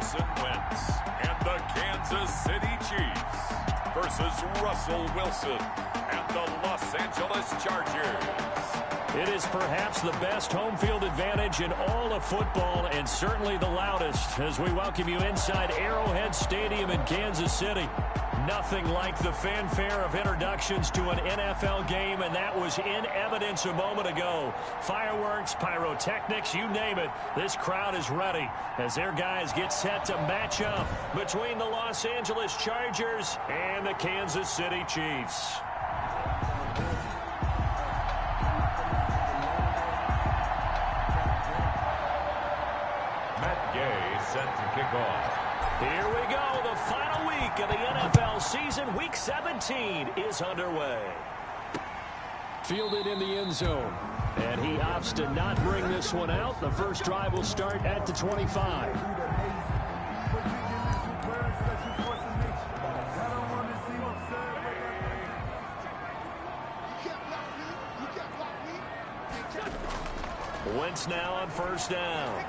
Carson Wentz and the Kansas City Chiefs versus Russell Wilson and the Los Angeles Chargers. It is perhaps the best home field advantage in all of football and certainly the loudest as we welcome you inside Arrowhead Stadium in Kansas City. Nothing like the fanfare of introductions to an NFL game, and that was in evidence a moment ago. Fireworks, pyrotechnics, you name it. This crowd is ready as their guys get set to match up between the Los Angeles Chargers and the Kansas City Chiefs. Set to kick off. Here we go. The final week of the NFL season. Week 17 is underway. Fielded in the end zone. And he opts to not bring this one out. The first drive will start at the 25. Wentz now on first down.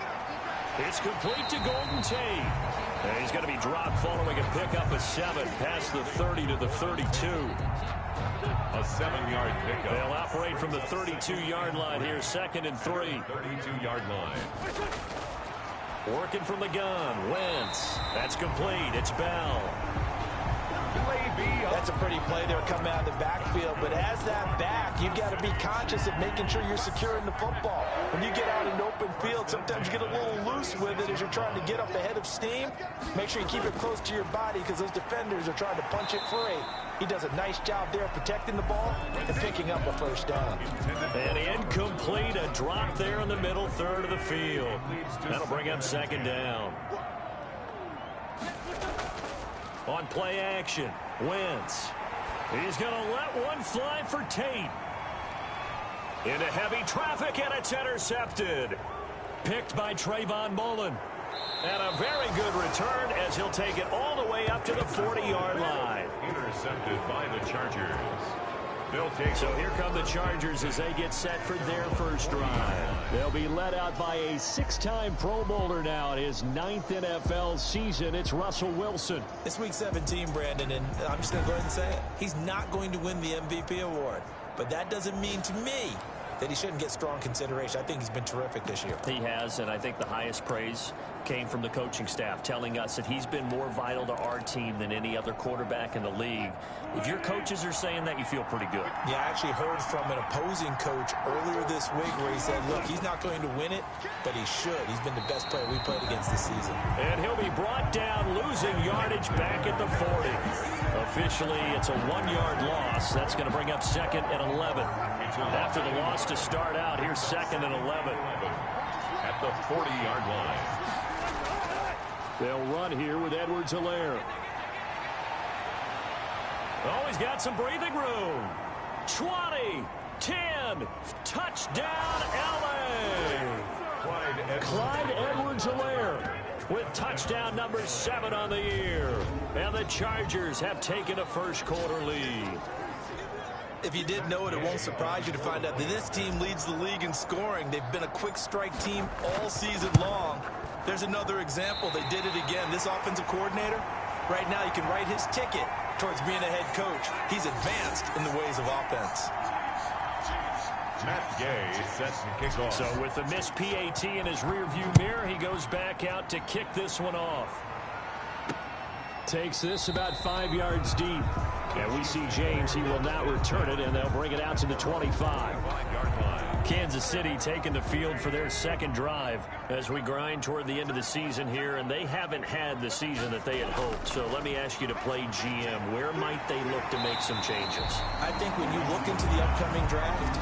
It's complete to Golden Tate. And he's going to be dropped following a pickup of 7 past the 30 to the 32. A 7-yard pickup. They'll operate from the 32-yard line here, 2nd and 3. 32-yard line. Working from the gun, Wentz. That's complete. It's Bell. That's a pretty play there coming out of the backfield, but as that back, you've got to be conscious of making sure you're securing the football. When you get out in open field, sometimes you get a little loose with it as you're trying to get up ahead of steam. Make sure you keep it close to your body because those defenders are trying to punch it free. He does a nice job there protecting the ball and picking up a first down. And incomplete, a drop there in the middle third of the field. That'll bring up 2nd down. On play action, Wentz. He's going to let one fly for Tate. Into heavy traffic, and it's intercepted. Picked by Trayvon Mullen. And a very good return as he'll take it all the way up to the 40-yard line. Intercepted by the Chargers. So here come the Chargers as they get set for their first drive. They'll be led out by a 6-time Pro Bowler now in his 9th NFL season. It's Russell Wilson. It's week 17, Brandon, and I'm just going to go ahead and say it. He's not going to win the MVP award, but that doesn't mean to me that he shouldn't get strong consideration. I think he's been terrific this year. He has, and I think the highest praise came from the coaching staff telling us that he's been more vital to our team than any other quarterback in the league. If your coaches are saying that, you feel pretty good. Yeah, I actually heard from an opposing coach earlier this week where he said, look, he's not going to win it, but he should. He's been the best player we played against this season. And he'll be brought down, losing yardage back at the 40. Officially, it's a 1-yard loss. That's going to bring up 2nd and 11. After the loss to start out, here's 2nd and 11. At the 40-yard line. They'll run here with Edwards-Helaire. Oh, he's got some breathing room. 20, 10, touchdown, L.A. Clyde Edwards-Helaire with touchdown number 7 on the year. And the Chargers have taken a first-quarter lead. If you didn't know it, it won't surprise you to find out that this team leads the league in scoring. They've been a quick strike team all season long. There's another example. They did it again. This offensive coordinator, right now, you can write his ticket towards being a head coach. He's advanced in the ways of offense. Matt Gay sets the kickoff. So with the missed PAT in his rearview mirror, he goes back out to kick this one off. Takes this about 5 yards deep. And we see James. He will not return it, and they'll bring it out to the 25. Kansas City taking the field for their second drive as we grind toward the end of the season here, and they haven't had the season that they had hoped. So let me ask you to play GM. Where might they look to make some changes? I think when you look into the upcoming draft,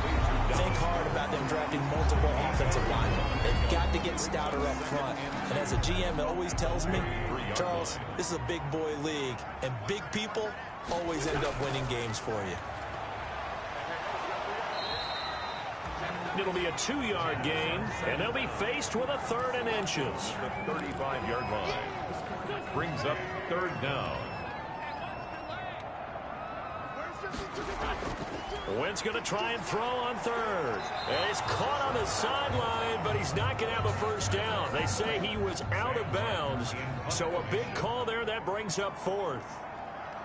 think hard about them drafting multiple offensive linemen. They've got to get stouter up front. And as a GM, it always tells me, Charles, this is a big boy league, and big people always end up winning games for you. It'll be a 2-yard gain, and they'll be faced with a 3rd and inches. The 35-yard line brings up 3rd down. Wentz going to try and throw on third. And he's caught on the sideline, but he's not going to have a first down. They say he was out of bounds, so a big call there that brings up fourth.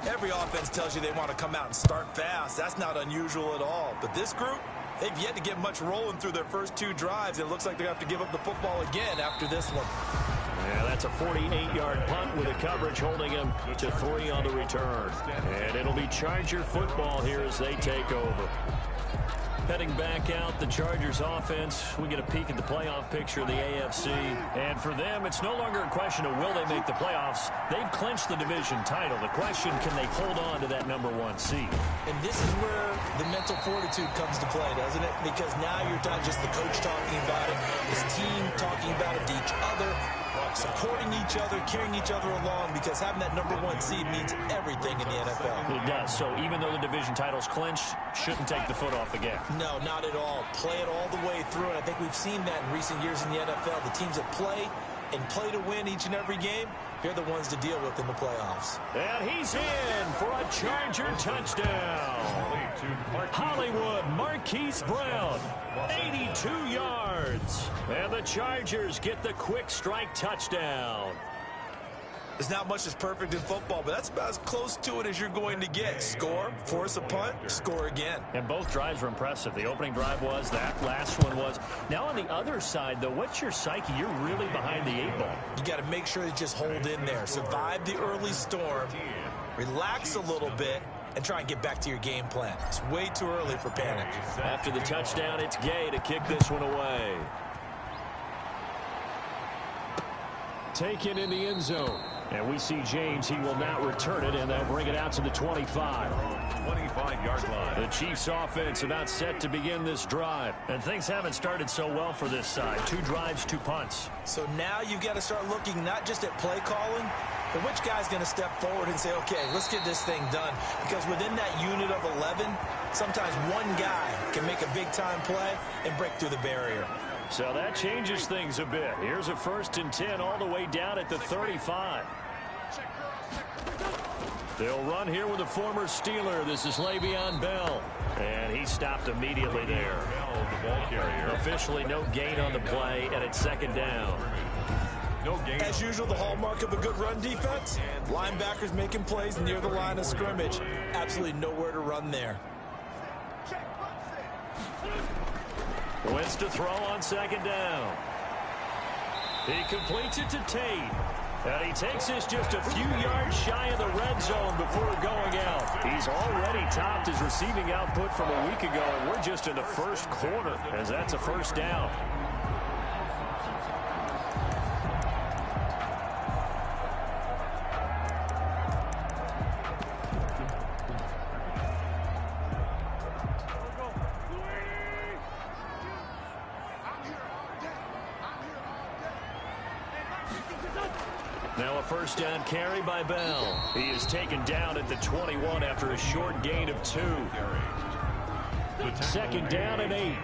Every offense tells you they want to come out and start fast. That's not unusual at all. But this group, they've yet to get much rolling through their first two drives. It looks like they have to give up the football again after this one. Yeah, that's a 48-yard punt with the coverage holding him to 3 on the return. And it'll be Charger football here as they take over. Heading back out, the Chargers offense, we get a peek at the playoff picture of the AFC. And for them, it's no longer a question of will they make the playoffs. They've clinched the division title. The question, can they hold on to that #1 seed? And this is where the mental fortitude comes to play, doesn't it? Because now you're not just the coach talking about it, this team talking about it to each other, supporting each other, carrying each other along, because having that #1 seed means everything in the NFL. It does. So even though the division title's clinched, shouldn't take the foot off the gas. No, not at all. Play it all the way through, and I think we've seen that in recent years in the NFL. The teams that play and play to win each and every game, they're the ones to deal with in the playoffs. And he's in for a Charger touchdown. Hollywood Marquise Brown, 82 yards. And the Chargers get the quick strike touchdown. There's not much that's perfect in football, but that's about as close to it as you're going to get. Score, force a punt, score again. And both drives were impressive. The opening drive was, that last one was. Now on the other side, though, what's your psyche? You're really behind the 8 ball. You got to make sure you just hold in there. Survive the early storm, relax a little bit, and try and get back to your game plan. It's way too early for panic. After the touchdown, it's Gay to kick this one away. Taken in the end zone. And we see James, he will not return it, and they'll bring it out to the 25. 25-yard line. The Chiefs offense about set to begin this drive. And things haven't started so well for this side. 2 drives, 2 punts. So now you've got to start looking not just at play calling, but which guy's going to step forward and say, okay, let's get this thing done. Because within that unit of 11, sometimes one guy can make a big-time play and break through the barrier. So that changes things a bit. Here's a 1st and 10 all the way down at the 35. They'll run here with a former Steeler. This is Le'Veon Bell. And he stopped immediately there. Officially no gain on the play, and it's 2nd down. As usual, the hallmark of a good run defense, linebackers making plays near the line of scrimmage. Absolutely nowhere to run there. Wentz to throw on 2nd down. He completes it to Tate. And he takes this just a few yards shy of the red zone before going out. He's already topped his receiving output from a week ago, and we're just in the 1st quarter, as that's a 1st down. Now a 1st down carry by Bell. He is taken down at the 21 after a short gain of 2. 2nd down and 8.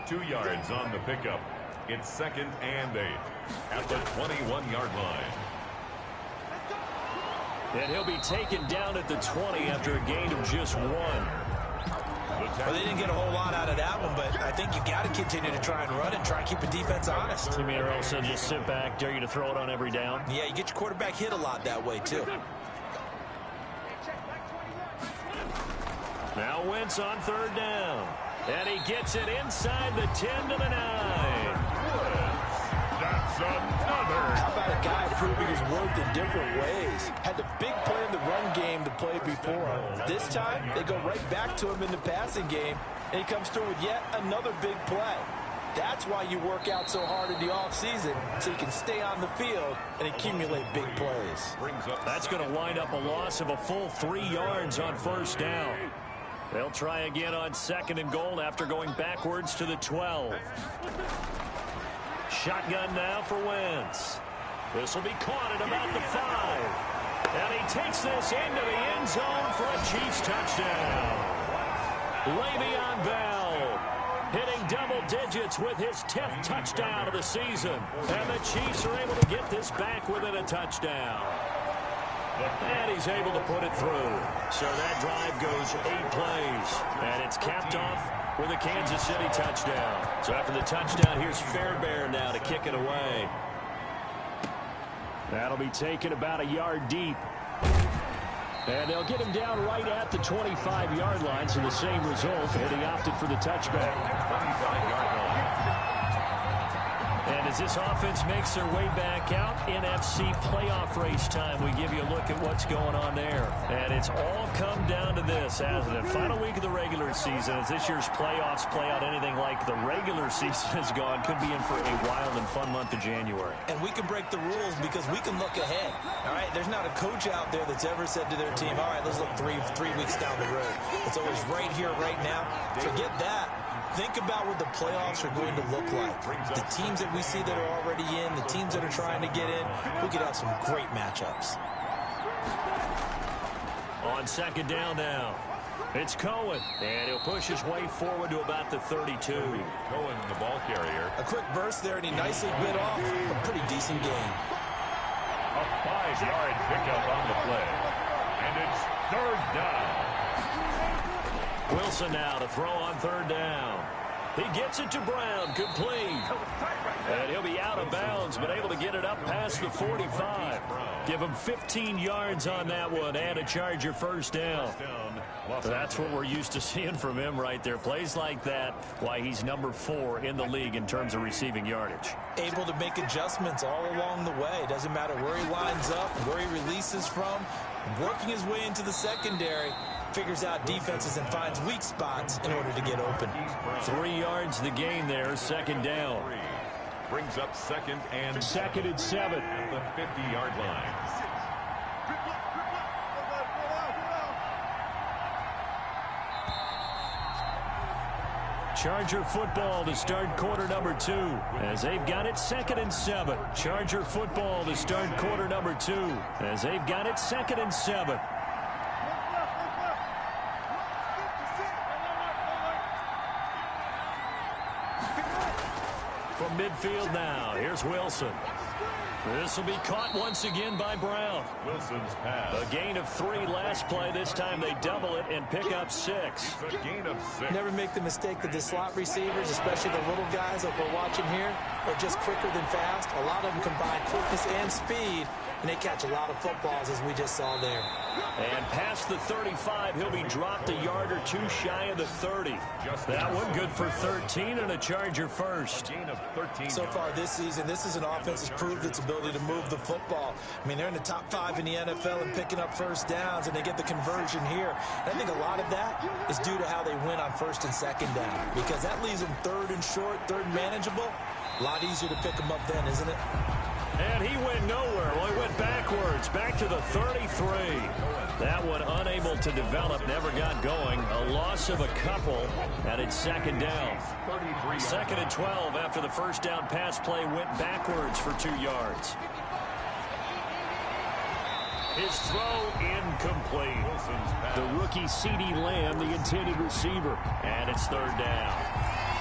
2 yards on the pickup. It's 2nd and 8 at the 21-yard line. And he'll be taken down at the 20 after a gain of just 1. Well, they didn't get a whole lot out of that one, but I think you got to continue to try and run and try and keep the defense honest. You mean or else they'll just sit back, dare you to throw it on every down? Yeah, you get your quarterback hit a lot that way, too. Now Wentz on 3rd down. And he gets it inside the 10 to the 9. That's another. How about a guy proving his worth in different ways? Had the big play in the run game to play before. This time, they go right back to him in the passing game, and he comes through with yet another big play. That's why you work out so hard in the offseason, so you can stay on the field and accumulate big plays. That's going to wind up a loss of a full 3 yards on 1st down. They'll try again on 2nd and goal after going backwards to the 12. Shotgun now for Wentz. This will be caught at about the 5. And he takes this into the end zone for a Chiefs touchdown. Le'Veon Bell hitting double digits with his 10th touchdown of the season. And the Chiefs are able to get this back within a touchdown. And he's able to put it through. So that drive goes 8 plays. And it's capped off with a Kansas City touchdown. So after the touchdown, here's Fairbairn now to kick it away. That'll be taken about a yard deep. And they'll get him down right at the 25-yard line, so the same result, and he opted for the touchback. 25-yard line. And as this offense makes their way back out, NFC playoff race time, we give you a look at what's going on there. And it's all come down to this, hasn't it? Final week of the regular season, as this year's playoffs play out anything like the regular season has gone, could be in for a wild and fun month of January. And we can break the rules because we can look ahead. All right, there's not a coach out there that's ever said to their team, all right, let's look three weeks down the road. It's always right here, right now. Forget that. Think about what the playoffs are going to look like. The teams that we see that are already in, the teams that are trying to get in, we could have some great matchups. On second down now, it's Cohen, and he'll push his way forward to about the 32. Cohen, the ball carrier. A quick burst there, and he nicely bit off a pretty decent gain. A 5-yard pickup on the play. And it's third down. Wilson now to throw on third down. He gets it to Brown, complete. And he'll be out of bounds, but able to get it up past the 45. Give him 15 yards on that one and a Charger first down. That's what we're used to seeing from him right there. Plays like that, why he's number 4 in the league in terms of receiving yardage. Able to make adjustments all along the way. Doesn't matter where he lines up, where he releases from. Working his way into the secondary. Figures out defenses and finds weak spots in order to get open. 3 yards the gain there, second down. Brings up second and 7. At the 50-yard line. Charger football to start quarter number 2. As they've got it 2nd and 7. Charger football to start quarter number 2. As they've got it 2nd and 7. From midfield now, here's Wilson. This will be caught once again by Brown. Wilson's pass. A gain of 3 last play. This time they double it and pick up 6. A gain of 6. Never make the mistake that the slot receivers, especially the little guys that we're watching here, are just quicker than fast. A lot of them combine quickness and speed, and they catch a lot of footballs, as we just saw there. And past the 35, he'll be dropped a yard or 2 shy of the 30. That one good for 13 and a Charger first. Gain of 13. So far this season, this is an offense that's proved its ability to move the football. I mean, they're in the top 5 in the NFL and picking up first downs, and they get the conversion here. And I think a lot of that is due to how they win on first and second down, because that leaves them third and short, third and manageable. A lot easier to pick them up then, isn't it? And he went nowhere. Well, he went backwards, back to the 33. That one unable to develop, never got going. A loss of a couple, and it's second down. 2nd and 12 after the first down pass play went backwards for 2 yards. His throw incomplete. The rookie CeeDee Lamb, the intended receiver. And it's third down.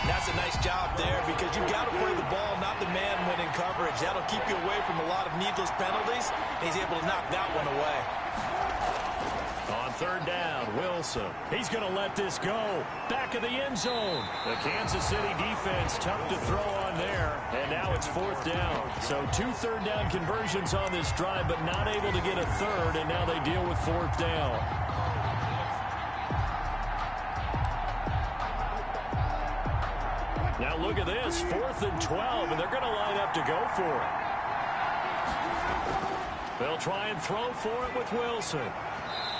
That's a nice job there, because you've got to play the ball, not the man when in coverage. That'll keep you away from a lot of needless penalties. And he's able to knock that one away. On third down, Wilson. He's going to let this go. Back of the end zone. The Kansas City defense tough to throw on there. And now it's 4th down. So 2 third down conversions on this drive, but not able to get a third. And now they deal with 4th down. Now look at this, 4th and 12, and they're going to line up to go for it. They'll try and throw for it with Wilson.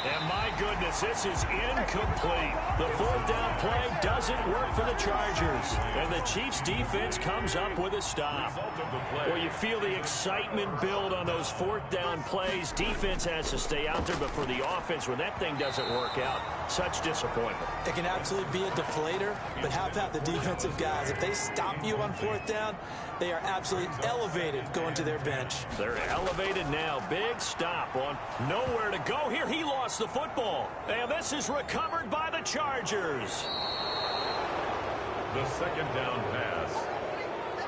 And my goodness, this is incomplete. The 4th down play doesn't work for the Chargers. And the Chiefs defense comes up with a stop. Well, you feel the excitement build on those 4th down plays. Defense has to stay out there, but for the offense, when that thing doesn't work out, such disappointment. It can absolutely be a deflator, but how about the defensive guys? If they stop you on 4th down, they are absolutely elevated going to their bench. They're elevated now. Big stop on nowhere to go here. He lost the football. And this is recovered by the Chargers. The second down pass.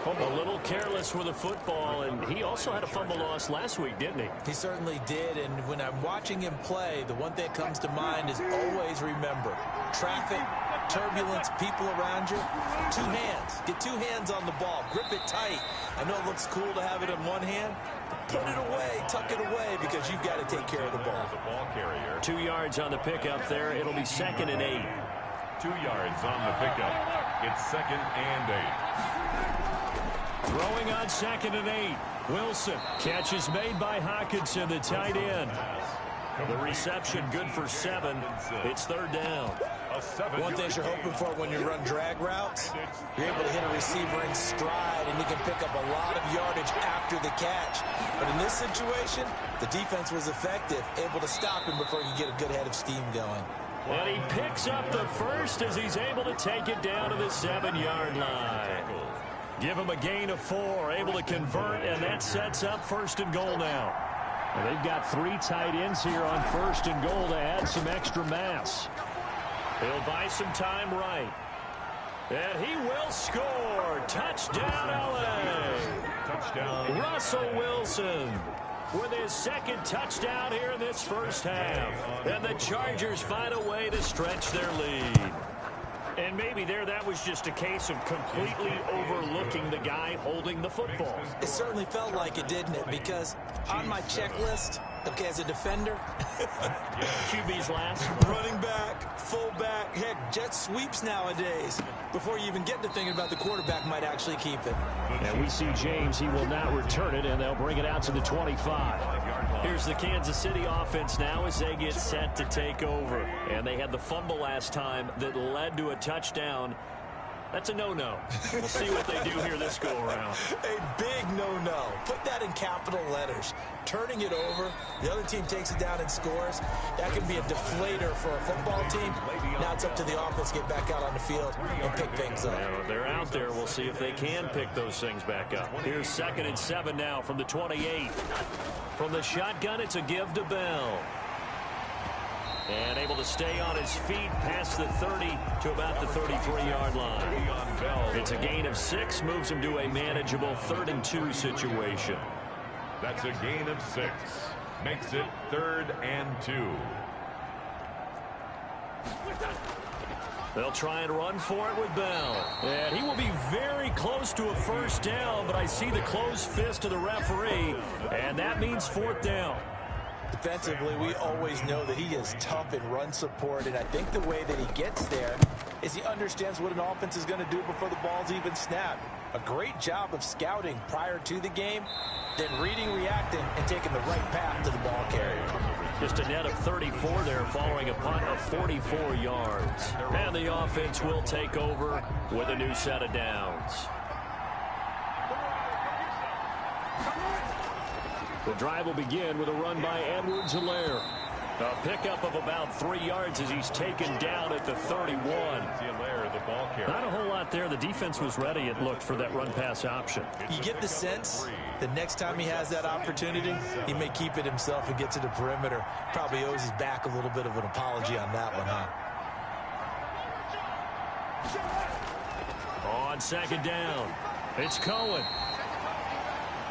A little careless with the football, and he also had a fumble loss last week, didn't he? He certainly did, and when I'm watching him play, the one thing that comes to mind is always remember, traffic, turbulence, people around you, two hands. Get two hands on the ball. Grip it tight. I know it looks cool to have it in one hand, but put it away, tuck it away, because you've got to take care of the ball. 2 yards on the pickup there. It'll be 2nd and 8. 2 yards on the pickup. It's 2nd and 8. Throwing on 2nd and 8. Wilson. Catch is made by Hockenson, the tight end. The reception good for 7. It's 3rd down. One thing you're hoping for when you run drag routes, you're able to hit a receiver in stride, and you can pick up a lot of yardage after the catch. But in this situation, the defense was effective, able to stop him before he could get a good head of steam going. And he picks up the first as he's able to take it down to the 7-yard line. Give him a gain of 4, able to convert, and that sets up 1st and goal now. And they've got 3 tight ends here on 1st and goal to add some extra mass. He'll buy some time right. And he will score. Touchdown, LA. Touchdown. Russell Wilson with his 2nd touchdown here in this first half. And the Chargers find a way to stretch their lead. And maybe that was just a case of completely overlooking the guy holding the football. It certainly felt like it, didn't it? Because on my checklist, okay, as a defender, QB's last. running back, fullback, heck, jet sweeps nowadays. Before you even get to thinking about the quarterback might actually keep it. And we see James, he will not return it, and they'll bring it out to the 25. Here's the Kansas City offense now as they get set to take over. And they had the fumble last time that led to a touchdown. That's a no-no. We'll see what they do here this go-around. A big no-no. Put that in capital letters. Turning it over, the other team takes it down and scores. That can be a deflator for a football team. Now it's up to the offense to get back out on the field and pick things up. Now, they're out there. We'll see if they can pick those things back up. Here's 2nd and 7 now from the 28. From the shotgun, it's a give to Bell. And able to stay on his feet past the 30 to about the 33-yard line. It's a gain of 6, moves him to a manageable 3rd and 2 situation. That's a gain of 6. Makes it 3rd and 2. They'll try and run for it with Bell. And he will be very close to a 1st down, but I see the closed fist of the referee, and that means 4th down. Defensively, we always know that he is tough in run support, and I think the way that he gets there is he understands what an offense is going to do before the ball's even snapped. A great job of scouting prior to the game, then reading, reacting, and taking the right path to the ball carrier. Just a net of 34 there following a punt of 44 yards. And the offense will take over with a new set of downs. The drive will begin with a run by Edwards-Helaire. A pickup of about 3 yards as he's taken down at the 31. Not a whole lot there. The defense was ready, it looked, for that run-pass option. You get the sense the next time he has that opportunity, he may keep it himself and get to the perimeter. Probably owes his back a little bit of an apology on that one, huh? On 2nd down, it's Cohen.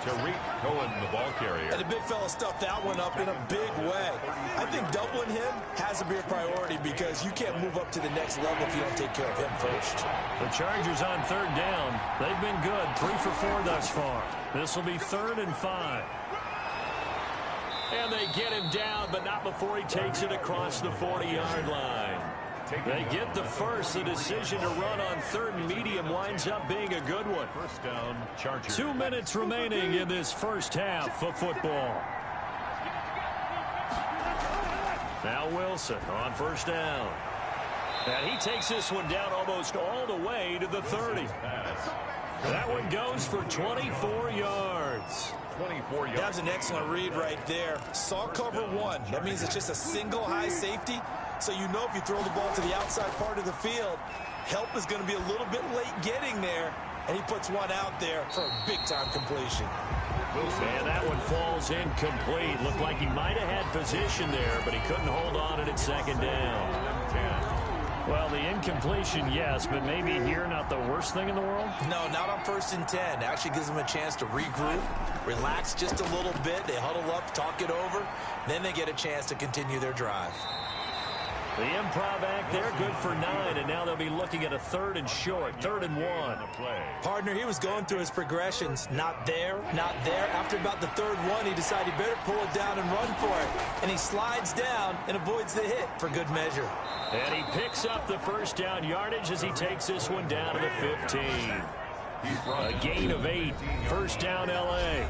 Tariq Cohen, the ball carrier. And the big fella stuffed that one up in a big way. I think doubling him has to be a priority because you can't move up to the next level if you don't take care of him first. The Chargers on 3rd down. They've been good, 3 for 4 thus far. This will be 3rd and 5. And they get him down, but not before he takes it across the 40-yard line. They get the first. The decision to run on 3rd and medium winds up being a good one. 1st down, Chargers. 2 minutes remaining in this first half of football. Now Wilson on 1st down. And he takes this one down almost all the way to the 30. That one goes for 24 yards. 24 yards. That was an excellent read right there. Saw cover 1. That means it's just a single high safety. So you know if you throw the ball to the outside part of the field, help is going to be a little bit late getting there. And he puts one out there for a big-time completion. And that one falls incomplete. Looked like he might have had position there, but he couldn't hold on at 2nd down. Well, the incompletion, yes, but maybe here not the worst thing in the world? No, not on 1st and 10. Actually gives them a chance to regroup, relax just a little bit. They huddle up, talk it over. Then they get a chance to continue their drive. The improv act there, good for 9, and now they'll be looking at a 3rd and short, 3rd and 1. Partner, he was going through his progressions. Not there, not there. After about the 3rd one, he decided he better pull it down and run for it. And he slides down and avoids the hit for good measure. And he picks up the first down yardage as he takes this one down to the 15. A gain of 8. First down, L.A.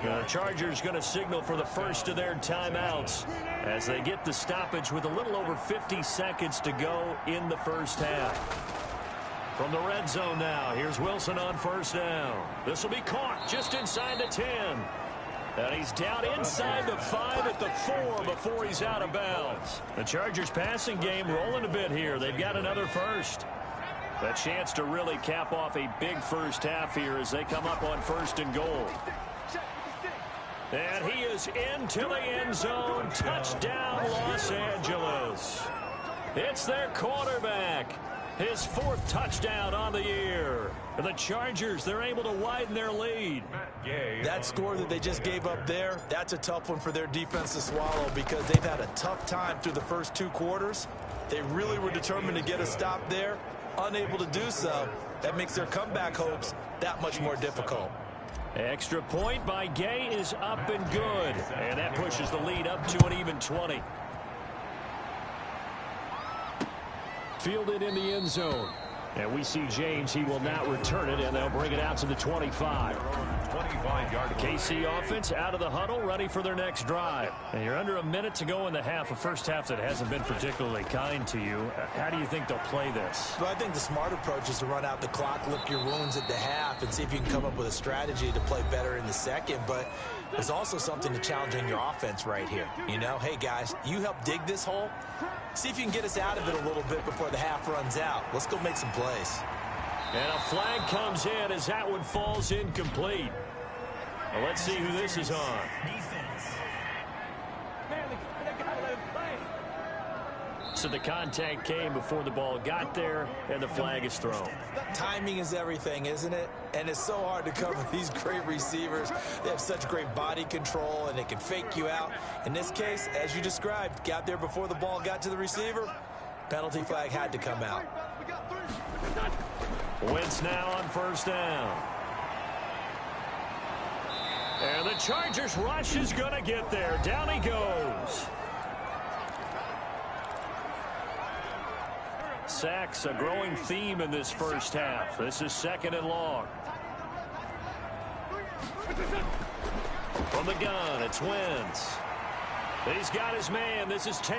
The Chargers going to signal for the first of their timeouts as they get the stoppage with a little over 50 seconds to go in the first half. From the red zone now, here's Wilson on first down. This will be caught just inside the 10. And he's down inside the 5 at the 4 before he's out of bounds. The Chargers passing game rolling a bit here. They've got another first. A chance to really cap off a big first half here as they come up on 1st and goal. And he is into the end zone. Touchdown, Los Angeles. It's their quarterback. His 4th touchdown on the year. And the Chargers, they're able to widen their lead. That score that they just gave up there, that's a tough one for their defense to swallow because they've had a tough time through the first 2 quarters. They really were determined to get a stop there. Unable to do so. That makes their comeback hopes that much more difficult. Extra point by Gay is up and good. And that pushes the lead up to an even 20. Fielded in the end zone. And we see James. He will not return it, and they'll bring it out to the 25. The KC offense out of the huddle, ready for their next drive. And you're under a minute to go in the half, a first half that hasn't been particularly kind to you. How do you think they'll play this? Well, I think the smart approach is to run out the clock, lick your wounds at the half, and see if you can come up with a strategy to play better in the second. But there's also something to challenging your offense right here. You know, hey, guys, you help dig this hole. See if you can get us out of it a little bit before the half runs out. Let's go make some plays. And a flag comes in as that one falls incomplete. Well, let's see who this is on. So the contact came before the ball got there, and the flag is thrown. Timing is everything, isn't it? And it's so hard to cover these great receivers. They have such great body control, and they can fake you out. In this case, as you described, got there before the ball got to the receiver. Penalty flag had to come out. Wentz now on first down. And the Chargers rush is going to get there. Down he goes. Sacks, a growing theme in this first half. This is 2nd and long. From the gun, it's Wentz. He's got his man. This is Tate.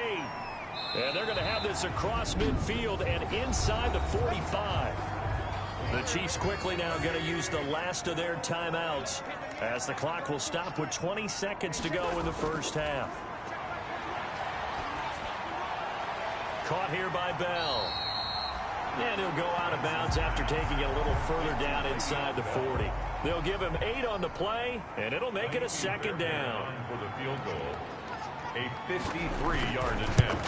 And they're going to have this across midfield and inside the 45. The Chiefs quickly now going to use the last of their timeouts as the clock will stop with 20 seconds to go in the first half. Caught here by Bell. And he'll go out of bounds after taking it a little further down inside the 40. They'll give him 8 on the play, and it'll make it a 2nd down. For the field goal, a 53-yard attempt.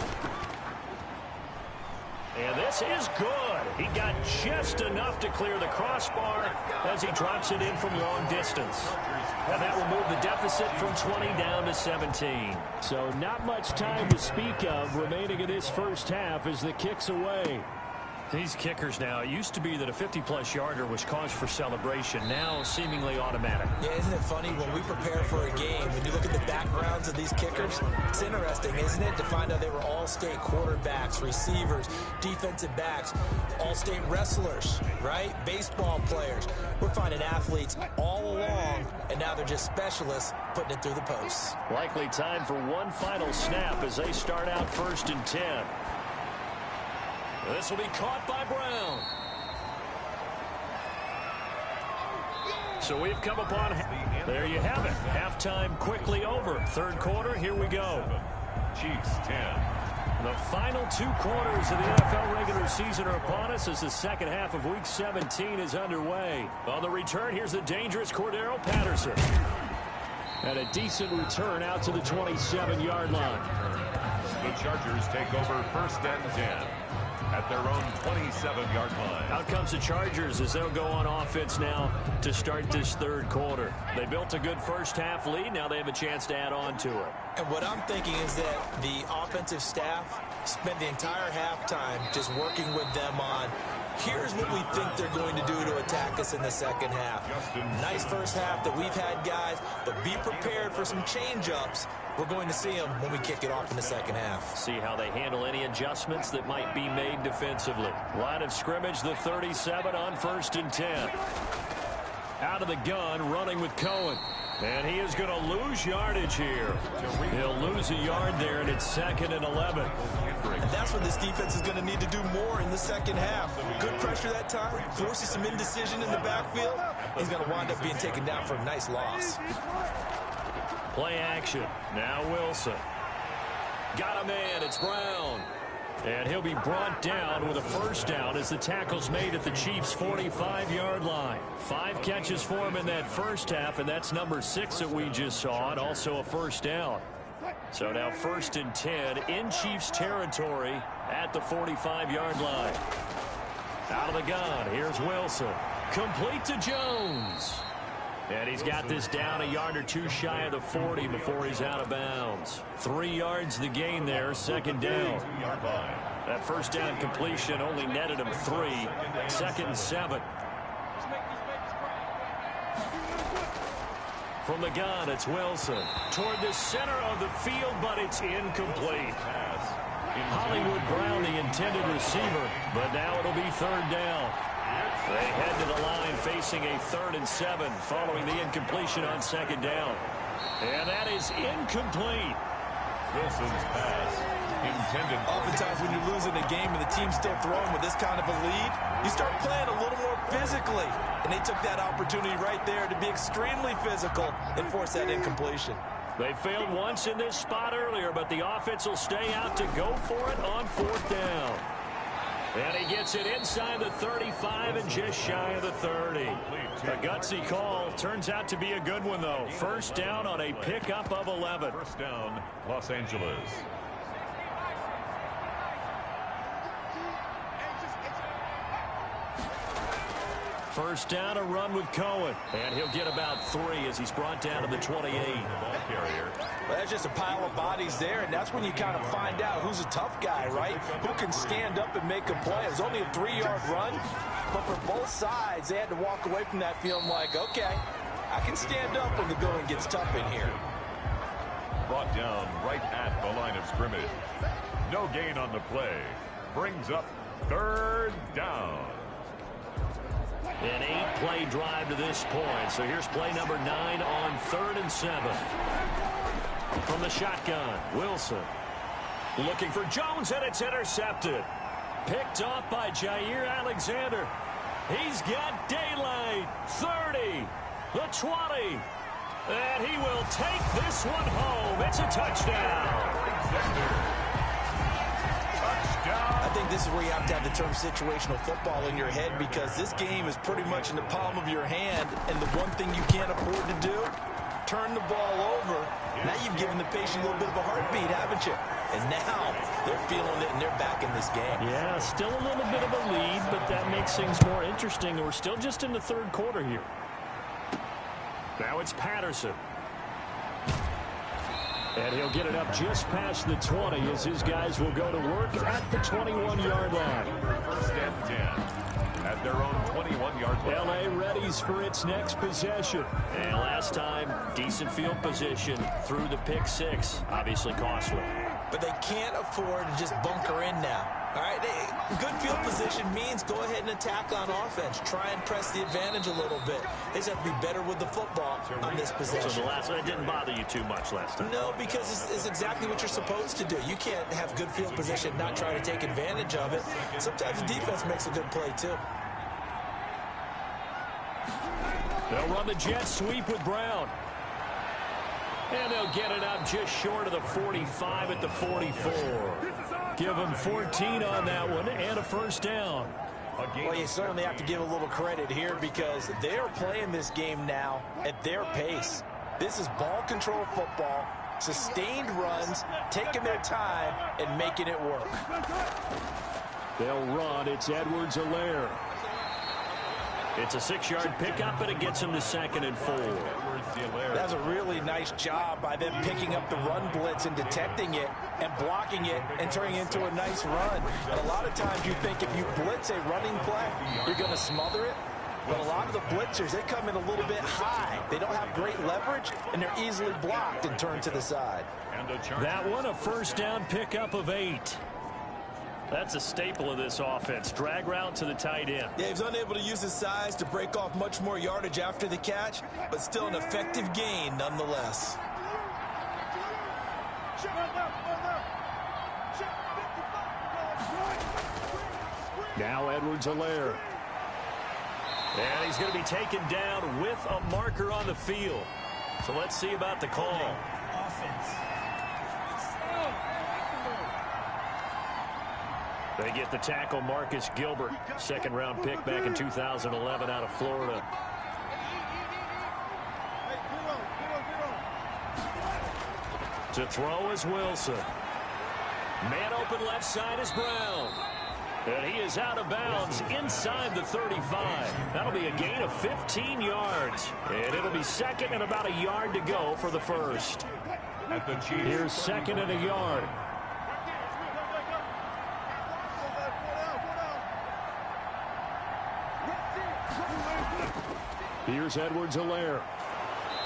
And this is good. He got just enough to clear the crossbar as he drops it in from long distance. And that will move the deficit from 20 down to 17. So not much time to speak of remaining in this first half as the kick's away. These kickers now, it used to be that a 50-plus yarder was cause for celebration. Now seemingly automatic. Yeah, isn't it funny when we prepare for a game, when you look at the backgrounds of these kickers, it's interesting, isn't it, to find out they were all-state quarterbacks, receivers, defensive backs, all-state wrestlers, right? Baseball players. We're finding athletes all along, and now they're just specialists putting it through the posts. Likely time for one final snap as they start out 1st and 10. This will be caught by Brown. So we've come upon, there you have it. Halftime quickly over. 3rd quarter, here we go. Chiefs 10. The final 2 quarters of the NFL regular season are upon us as the second half of Week 17 is underway. On the return, here's the dangerous Cordero Patterson. And a decent return out to the 27-yard line. The Chargers take over 1st and 10. at their own 27-yard line. Out comes the Chargers as they'll go on offense now to start this third quarter. They built a good first-half lead. Now they have a chance to add on to it. And what I'm thinking is that the offensive staff spent the entire halftime just working with them on, here's what we think they're going to do to attack us in the second half. Nice first half that we've had, guys, but be prepared for some change-ups. We're going to see them when we kick it off in the second half. See how they handle any adjustments that might be made defensively. Line of scrimmage, the 37 on 1st and 10. Out of the gun, running with Cohen. And he is going to lose yardage here. He'll lose a yard there, and it's 2nd and 11. And that's what this defense is going to need to do more in the second half. Good pressure that time, forces some indecision in the backfield. He's going to wind up being taken down for a nice loss. Play action. Now Wilson. Got a man. It's Brown. And he'll be brought down with a first down as the tackle's made at the Chiefs' 45-yard line. 5 catches for him in that first half, and that's number 6 that we just saw, and also a first down. So now 1st and 10 in Chiefs territory at the 45-yard line. Out of the gun, here's Wilson. Complete to Jones. And he's got this down a yard or two shy of the 40 before he's out of bounds. 3 yards the gain there, 2nd down. That first down completion only netted him 3. 2nd and 7. From the gun, it's Wilson. Toward the center of the field, but it's incomplete. Hollywood Brown, the intended receiver, but now it'll be 3rd down. They head to the line facing a 3rd and 7 following the incompletion on 2nd down. And that is incomplete. Wilson's pass intended. Oftentimes when you're losing a game and the team's still throwing with this kind of a lead, you start playing a little more physically. And they took that opportunity right there to be extremely physical and force that incompletion. They failed once in this spot earlier, but the offense will stay out to go for it on 4th down. And he gets it inside the 35 and just shy of the 30. A gutsy call. Turns out to be a good one, though. First down on a pickup of 11. First down, Los Angeles. First down, a run with Cohen. And he'll get about 3 as he's brought down to the 28. Ball carrier. Well, that's just a pile of bodies there, and that's when you kind of find out who's a tough guy, right? Who can stand up and make a play. It was only a 3-yard run, but for both sides, they had to walk away from that feeling like, okay, I can stand up when the going gets tough in here. Brought down right at the line of scrimmage. No gain on the play. Brings up 3rd down. An 8-play drive to this point. So here's play number 9 on 3rd and 7. From the shotgun, Wilson. Looking for Jones, and it's intercepted. Picked off by Jair Alexander. He's got daylight. 30, the 20. And he will take this one home. It's a touchdown. I think this is where you have to have the term situational football in your head, because this game is pretty much in the palm of your hand, and the one thing you can't afford to do, turn the ball over. Now you've given the patient a little bit of a heartbeat, haven't you? And now they're feeling it, and they're back in this game. Yeah, still a little bit of a lead, but that makes things more interesting. We're still just in the 3rd quarter here. Now it's Patterson. And he'll get it up just past the 20 as his guys will go to work at the 21-yard line. 1st and 10 at their own 21-yard line. L.A. readies for its next possession. And last time, decent field position through the pick 6. Obviously costly. But they can't afford to just bunker in now. All right, good field position means go ahead and attack on offense. Try and press the advantage a little bit. They just have to be better with the football on this possession. So the last one, it didn't bother you too much last time? No, because it's exactly what you're supposed to do. You can't have good field position and not try to take advantage of it. Sometimes the defense makes a good play, too. They'll run the jet sweep with Brown. And they'll get it up just short of the 45 at the 44. Give them 14 on that one and a first down. Well, you certainly have to give a little credit here because they're playing this game now at their pace. This is ball control football, sustained runs, taking their time and making it work. They'll run. It's Edwards-Helaire. It's a 6-yard pickup, and it gets him to 2nd and 4. That's a really nice job by them picking up the run blitz and detecting it and blocking it and turning it into a nice run. And a lot of times you think if you blitz a running play, you're going to smother it. But a lot of the blitzers, they come in a little bit high. They don't have great leverage, and they're easily blocked and turned to the side. That one, a first down pickup of 8. That's a staple of this offense. Drag route to the tight end. Yeah, he's unable to use his size to break off much more yardage after the catch, but still an effective gain nonetheless. Now Edwards-Helaire. And he's going to be taken down with a marker on the field. So let's see about the call. They get the tackle, Marcus Gilbert, 2nd-round pick back in 2011 out of Florida. To throw is Wilson. Man open left side is Brown. And he is out of bounds inside the 35. That'll be a gain of 15 yards. And it'll be 2nd and about a yard to go for the first. Here's 2nd and a yard. Here's Edwards-Helaire.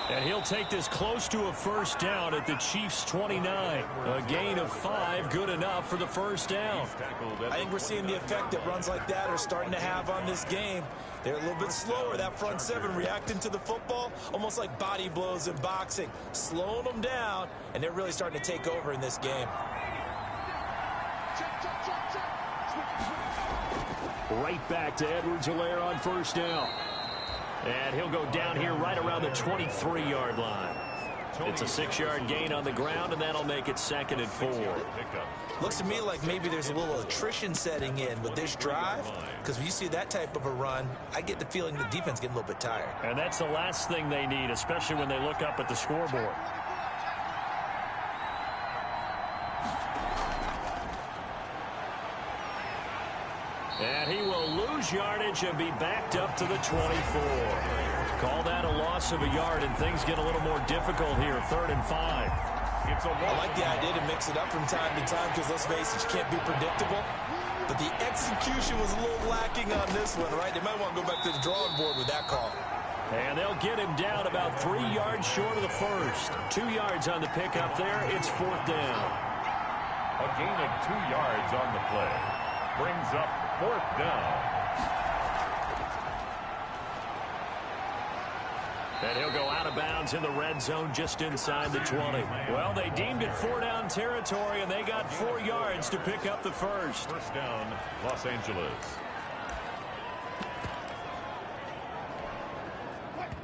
And he'll take this close to a first down at the Chiefs' 29. A gain of 5, good enough for the first down. I think we're seeing the effect that runs like that are starting to have on this game. They're a little bit slower, that front 7, reacting to the football, almost like body blows in boxing, slowing them down, and they're really starting to take over in this game. Right back to Edwards-Helaire on first down. And he'll go down here right around the 23-yard line. It's a 6-yard gain on the ground, and that'll make it 2nd and 4. Looks to me like maybe there's a little attrition setting in with this drive, because when you see that type of a run, I get the feeling the defense getting a little bit tired. And that's the last thing they need, especially when they look up at the scoreboard. And he will lose yardage and be backed up to the 24. Call that a loss of a yard, and things get a little more difficult here. 3rd and 5. I like the idea to mix it up from time to time because, let's face it, you can't be predictable. But the execution was a little lacking on this one, right? They might want to go back to the drawing board with that call. And they'll get him down about 3 yards short of the first. 2 yards on the pickup there. It's 4th down. A gain of 2 yards on the play. Brings up 4th down. And he'll go out of bounds in the red zone just inside the 20. Well, they deemed it 4-down territory, and they got 4 yards to pick up the first. First down, Los Angeles.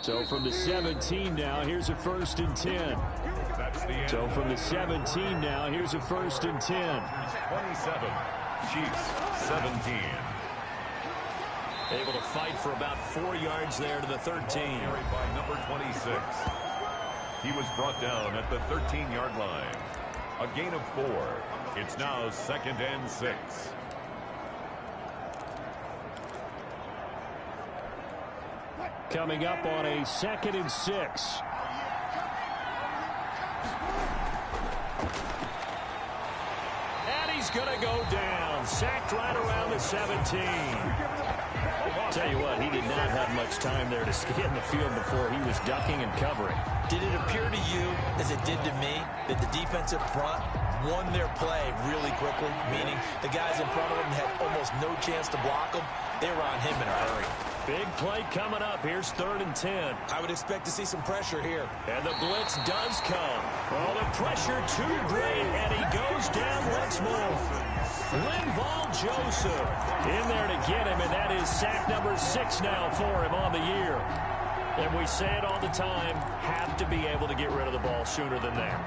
So from the 17 now, here's a 1st and 10. So from the 17 now, here's a 1st and 10. 27. Chiefs 17. Able to fight for about 4 yards there to the 13. Carried by number 26. He was brought down at the 13-yard line. A gain of 4. It's now 2nd and 6. Coming up on a 2nd and 6. And he's going to go down. Sacked right around the 17. Tell you what, he did not have much time there to scan the field before he was ducking and covering. Did it appear to you, as it did to me, that the defensive front won their play really quickly? Meaning the guys in front of them had almost no chance to block them. They were on him in a hurry. Big play coming up. Here's 3rd and 10. I would expect to see some pressure here. And the blitz does come. Oh, the pressure too great, and he goes down once more. Linval Joseph in there to get him, and that is sack number 6 now for him on the year. And we say it all the time, have to be able to get rid of the ball sooner than that.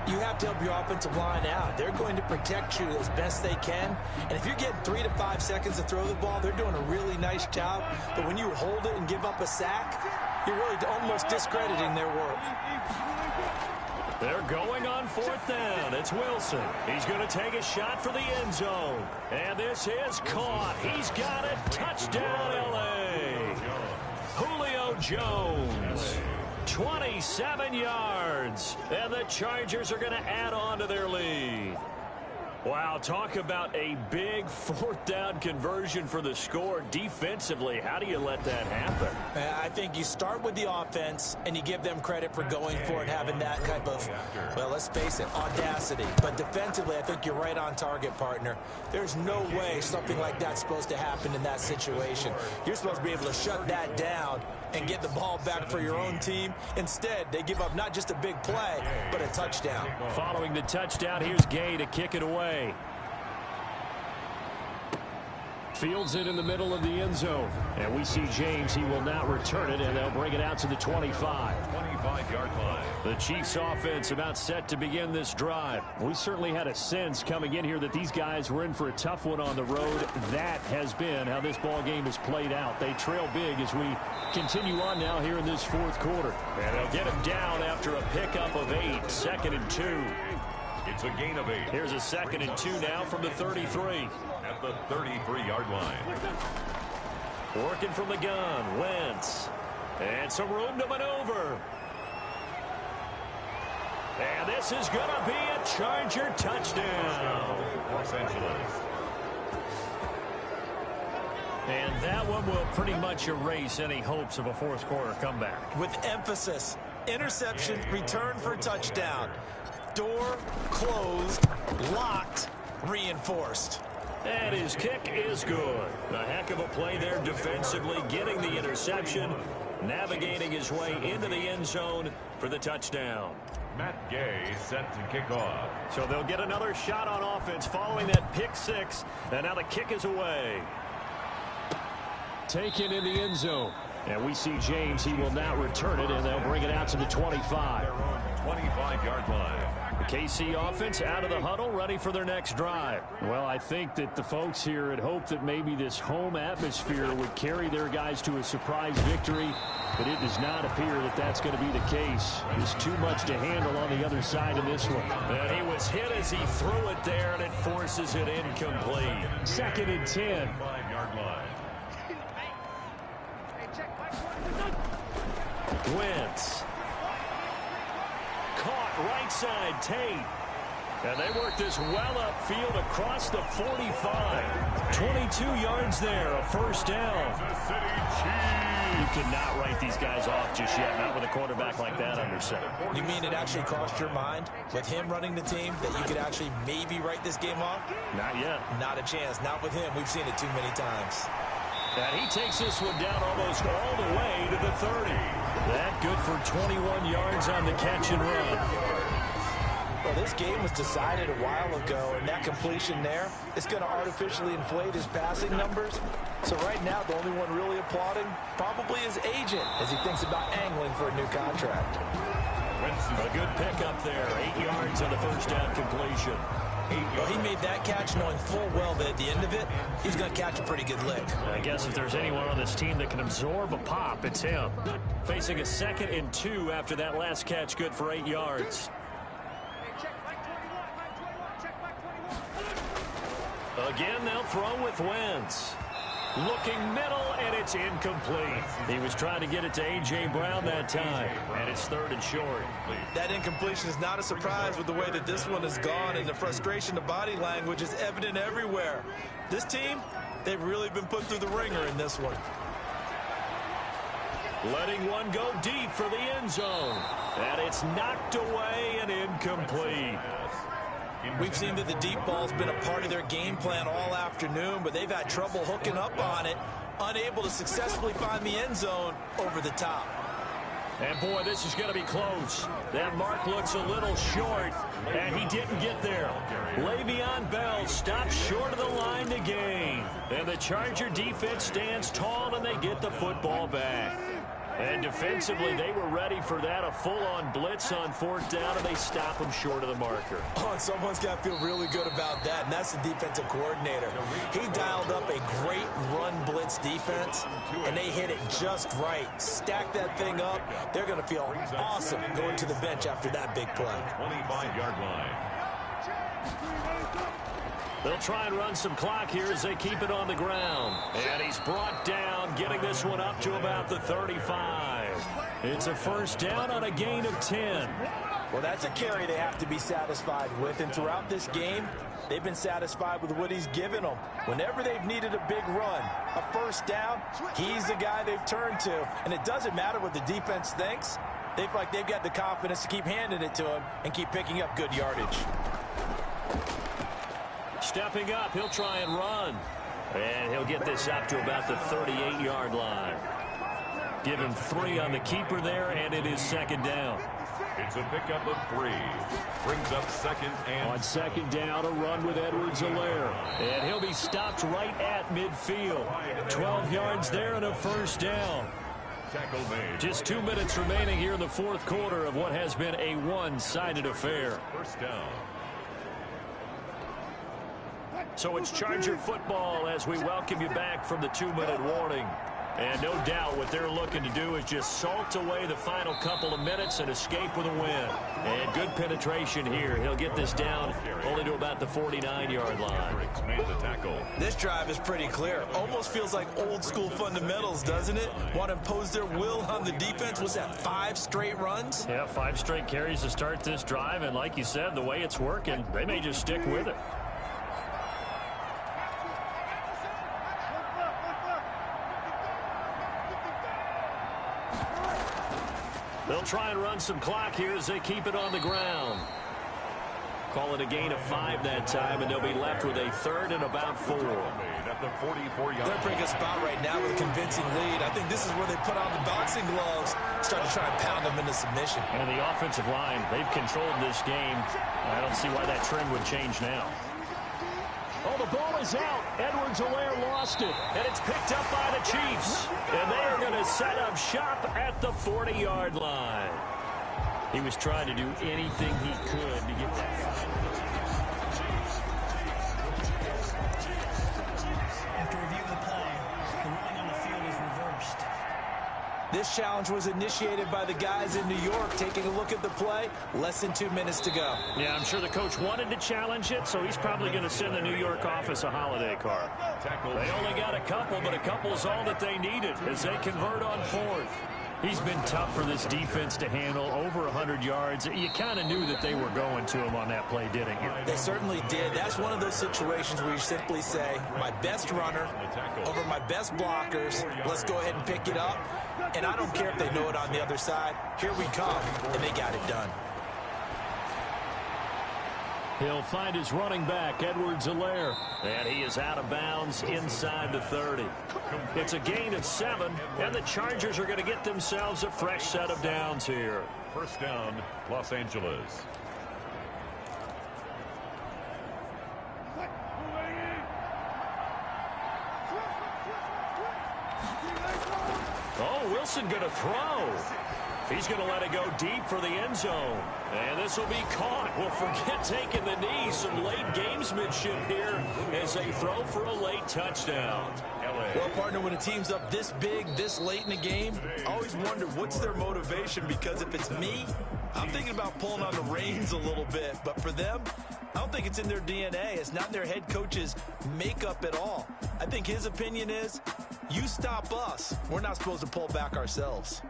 You have to help your offensive line out. They're going to protect you as best they can. And if you're getting 3 to 5 seconds to throw the ball, they're doing a really nice job. But when you hold it and give up a sack, you're really almost discrediting their work. They're going on 4th down. It's Wilson. He's going to take a shot for the end zone. And this is caught. He's got it. Touchdown, L.A. Julio Jones. 27 yards. And the Chargers are going to add on to their lead. Wow, talk about a big 4th down conversion for the score. Defensively, how do you let that happen? I think you start with the offense, and you give them credit for going for it, having that type of, well, let's face it, audacity. But defensively, I think you're right on target, partner. There's no way something like that's supposed to happen in that situation. You're supposed to be able to shut that down and get the ball back for your own team. Instead, they give up not just a big play, but a touchdown. Following the touchdown, here's Gay to kick it away. Fields it in the middle of the end zone. And we see James. He will not return it, and they'll bring it out to the 25. 25-yard line. The Chiefs offense about set to begin this drive. We certainly had a sense coming in here that these guys were in for a tough one on the road. That has been how this ball game has played out. They trail big as we continue on now here in this 4th quarter. And they'll get him down after a pickup of 8. 2nd and 2. It's a gain of 8. Here's a 2nd and 2 now from the 33. At the 33-yard line. Working from the gun, Wentz. And some room to maneuver. And this is going to be a Charger touchdown. Los Angeles. And that one will pretty much erase any hopes of a 4th quarter comeback. With emphasis, interception, return for touchdown. Door closed, locked, reinforced. And his kick is good. A heck of a play there defensively, getting the interception, navigating his way into the end zone for the touchdown. Matt Gay set to kick off. So they'll get another shot on offense following that pick 6. And now the kick is away. Taken in the end zone. And we see James. He will not return it, and they'll bring it out to the 25. 25-yard line. The KC offense out of the huddle, ready for their next drive. Well, I think that the folks here had hoped that maybe this home atmosphere would carry their guys to a surprise victory, but it does not appear that that's going to be the case. There's too much to handle on the other side of this one. And he was hit as he threw it there, and it forces it incomplete. 2nd and 10. 5-yard line. Wentz. Caught right side, Tate. And they work this well upfield across the 45. 22 yards there, a 1st down. You cannot write these guys off just yet, not with a quarterback like that under center. You mean it actually crossed your mind with him running the team that you could actually maybe write this game off? Not yet. Not a chance. Not with him. We've seen it too many times. And he takes this one down almost all the way to the 30. That good for 21 yards on the catch and run. Well, this game was decided a while ago, and that completion there is going to artificially inflate his passing numbers. So right now, the only one really applauding probably his agent as he thinks about angling for a new contract. A good pickup there. 8 yards on the 1st down completion. Well, he made that catch knowing full well that at the end of it, he's going to catch a pretty good lick. I guess if there's anyone on this team that can absorb a pop, it's him. Facing a 2nd and 2 after that last catch, good for 8 yards. Again, they'll throw with Wentz. Looking middle, and it's incomplete. He was trying to get it to A.J. Brown that time, and it's 3rd and short. That incompletion is not a surprise with the way that this one has gone, and the frustration of body language is evident everywhere. This team, they've really been put through the ringer in this one. Letting one go deep for the end zone, and it's knocked away and incomplete. We've seen that the deep ball's been a part of their game plan all afternoon, but they've had trouble hooking up on it, unable to successfully find the end zone over the top. And boy, this is going to be close. That mark looks a little short, and he didn't get there. Le'Veon Bell stops short of the line to gain. And the Charger defense stands tall, and they get the football back. And defensively, they were ready for that. A full-on blitz on fourth down, and they stop them short of the marker. Oh, and someone's got to feel really good about that, and that's the defensive coordinator. He dialed up a great run blitz defense, and they hit it just right. Stack that thing up. They're going to feel awesome going to the bench after that big play. 25-yard line. They'll try and run some clock here as they keep it on the ground. And he's brought down, getting this one up to about the 35. It's a first down on a gain of 10. Well, that's a carry they have to be satisfied with. And throughout this game, they've been satisfied with what he's given them. Whenever they've needed a big run, a first down, he's the guy they've turned to. And it doesn't matter what the defense thinks. They feel like they've got the confidence to keep handing it to him and keep picking up good yardage. Stepping up, he'll try and run. And he'll get this up to about the 38-yard line. Give him 3 on the keeper there, and it is second down. It's a pickup of 3. Brings up second and... On second down, a run with Edwards-Helaire. And he'll be stopped right at midfield. 12 yards there and a first down. Tackle made. Just 2 minutes remaining here in the fourth quarter of what has been a one-sided affair. First down. So it's Charger football as we welcome you back from the 2-minute warning. And no doubt what they're looking to do is just salt away the final couple of minutes and escape with a win. And good penetration here. He'll get this down only to about the 49-yard line. Made the tackle. This drive is pretty clear. Almost feels like old-school fundamentals, doesn't it? Want to impose their will on the defense. Was that 5 straight runs? Yeah, 5 straight carries to start this drive. And like you said, the way it's working, they may just stick with it. They'll try and run some clock here as they keep it on the ground. Call it a gain of 5 that time, and they'll be left with a third and about 4. At the 44-yard. They're in a pretty good spot right now with a convincing lead. I think this is where they put on the boxing gloves, start to try and pound them into submission. And the offensive line, they've controlled this game. I don't see why that trend would change now. Oh, the ball is out. Edwards-Helaire lost it. And it's picked up by the Chiefs. And they are going to set up shop at the 40-yard line. He was trying to do anything he could to get that final. After review of the play, the ruling on the field is reversed. This challenge was initiated by the guys in New York. Taking a look at the play, less than 2 minutes to go. Yeah, I'm sure the coach wanted to challenge it, so he's probably going to send the New York office a holiday card. They only got a couple, but a couple's all that they needed as they convert on fourth. He's been tough for this defense to handle, over 100 yards. You kind of knew that they were going to him on that play, didn't you? They certainly did. That's one of those situations where you simply say, my best runner over my best blockers. Let's go ahead and pick it up. And I don't care if they know it on the other side. Here we come, and they got it done. He'll find his running back, Edwards-Helaire. And he is out of bounds inside the 30. It's a gain of 7, and the Chargers are going to get themselves a fresh set of downs here. First down, Los Angeles. Oh, Wilson going to throw. He's going to let it go deep for the end zone. And this will be caught. Well, forget taking the knee. Some late gamesmanship here as they throw for a late touchdown. Well, partner, when a team's up this big, this late in the game, I always wonder what's their motivation, because if it's me, I'm thinking about pulling on the reins a little bit. But for them, I don't think it's in their DNA. It's not in their head coach's makeup at all. I think his opinion is, you stop us. We're not supposed to pull back ourselves.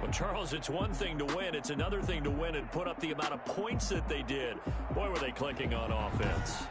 Well, Charles, it's one thing to win. It's another thing to win and put up the amount of points that they did. Boy, were they clicking on offense.